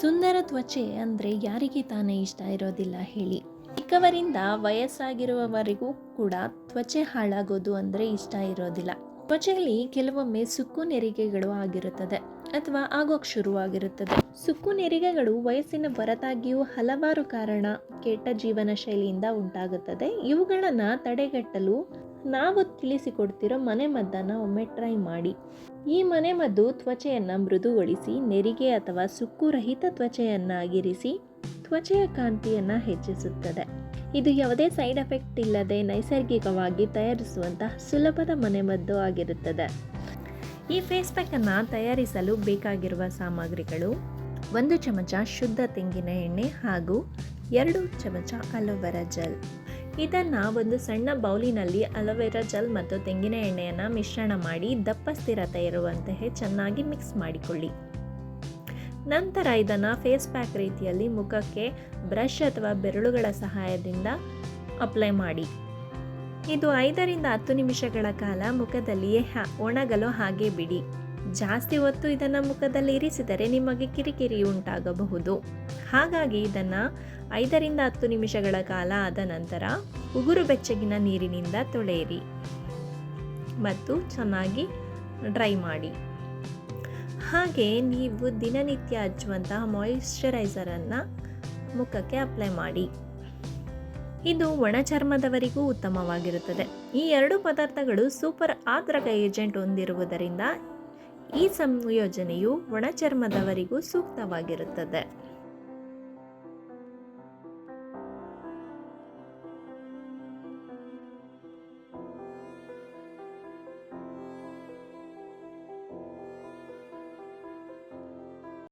ಸುಂದರ ತ್ವಚೆ ಅಂದರೆ ಯಾರಿಗೆ ತಾನೇ ಇಷ್ಟ ಇರೋದಿಲ್ಲ ಹೇಳಿ. ಚಿಕ್ಕವರಿಂದ ವಯಸ್ಸಾಗಿರುವವರೆಗೂ ಕೂಡ ತ್ವಚೆ ಹಾಳಾಗೋದು ಅಂದರೆ ಇಷ್ಟ ಇರೋದಿಲ್ಲ. ತ್ವಚೆಯಲ್ಲಿ ಕೆಲವೊಮ್ಮೆ ಸುಕ್ಕು ನೆರಿಗೆಗಳು ಆಗಿರುತ್ತದೆ ಅಥವಾ ಆಗೋಕ್ಕೆ ಶುರುವಾಗಿರುತ್ತದೆ. ಸುಕ್ಕು ನೆರಿಗೆಗಳು ವಯಸ್ಸಿನ ಹೊರತಾಗಿಯೂ ಹಲವಾರು ಕಾರಣ ಕೆಟ್ಟ ಜೀವನ ಶೈಲಿಯಿಂದ ಉಂಟಾಗುತ್ತದೆ. ಇವುಗಳನ್ನು ತಡೆಗಟ್ಟಲು ನಾವು ತಿಳಿಸಿಕೊಡ್ತಿರೋ ಮನೆಮದ್ದನ್ನು ಒಮ್ಮೆ ಟ್ರೈ ಮಾಡಿ. ಈ ಮನೆಮದ್ದು ತ್ವಚೆಯನ್ನು ಮೃದುಗೊಳಿಸಿ ನೆರಿಗೆ ಅಥವಾ ಸುಕ್ಕು ರಹಿತ ತ್ವಚೆಯನ್ನಾಗಿರಿಸಿ ತ್ವಚೆಯ ಕಾಂತಿಯನ್ನು ಹೆಚ್ಚಿಸುತ್ತದೆ. ಇದು ಯಾವುದೇ ಸೈಡ್ ಎಫೆಕ್ಟ್ ಇಲ್ಲದೆ ನೈಸರ್ಗಿಕವಾಗಿ ತಯಾರಿಸುವಂತಹ ಸುಲಭದ ಮನೆಮದ್ದು ಆಗಿರುತ್ತದೆ. ಈ ಫೇಸ್ ಪ್ಯಾಕನ್ನು ತಯಾರಿಸಲು ಬೇಕಾಗಿರುವ ಸಾಮಗ್ರಿಗಳು: 1 ಚಮಚ ಶುದ್ಧ ತೆಂಗಿನ ಎಣ್ಣೆ ಹಾಗೂ 2 ಚಮಚ ಅಲೋವೆರಾ ಜೆಲ್. ಇದನ್ನು ಒಂದು ಸಣ್ಣ ಬೌಲಿನಲ್ಲಿ ಅಲೋವೆರಾ ಜೆಲ್ ಮತ್ತು ತೆಂಗಿನ ಎಣ್ಣೆಯನ್ನು ಮಿಶ್ರಣ ಮಾಡಿ ದಪ್ಪ ಸ್ಥಿರತೆ ಇರುವಂತೆ ಚೆನ್ನಾಗಿ ಮಿಕ್ಸ್ ಮಾಡಿಕೊಳ್ಳಿ. ನಂತರ ಇದನ್ನು ಫೇಸ್ ಪ್ಯಾಕ್ ರೀತಿಯಲ್ಲಿ ಮುಖಕ್ಕೆ ಬ್ರಷ್ ಅಥವಾ ಬೆರಳುಗಳ ಸಹಾಯದಿಂದ ಅಪ್ಲೈ ಮಾಡಿ. ಇದು 5ರಿಂದ 10 ನಿಮಿಷಗಳ ಕಾಲ ಮುಖದಲ್ಲಿಯೇ ಒಣಗಲು ಹಾಗೆ ಬಿಡಿ. ಜಾಸ್ತಿ ಹೊತ್ತು ಇದನ್ನು ಮುಖದಲ್ಲಿ ಇರಿಸಿದರೆ ನಿಮಗೆ ಕಿರಿಕಿರಿ ಉಂಟಾಗಬಹುದು. ಹಾಗಾಗಿ ಇದನ್ನು 5ರಿಂದ 10 ನಿಮಿಷಗಳ ಕಾಲ ಆದ ನಂತರ ಉಗುರು ಬೆಚ್ಚಗಿನ ನೀರಿನಿಂದ ತೊಳೆಯಿರಿ ಮತ್ತು ಚೆನ್ನಾಗಿ ಡ್ರೈ ಮಾಡಿ. ಹಾಗೆ ನೀವು ದಿನನಿತ್ಯ ಹಚ್ಚುವಂತಹ ಮಾಯಿಶ್ಚರೈಸರನ್ನು ಮುಖಕ್ಕೆ ಅಪ್ಲೈ ಮಾಡಿ. ಇದು ಒಣ ಚರ್ಮದವರಿಗೂ ಉತ್ತಮವಾಗಿರುತ್ತದೆ. ಈ 2 ಪದಾರ್ಥಗಳು ಸೂಪರ್ ಆರ್ದ್ರಕ ಏಜೆಂಟ್ ಹೊಂದಿರುವುದರಿಂದ ಈ ಸಂಯೋಜನೆಯು ಒಣ ಚರ್ಮದವರಿಗೂ ಸೂಕ್ತವಾಗಿರುತ್ತದೆ.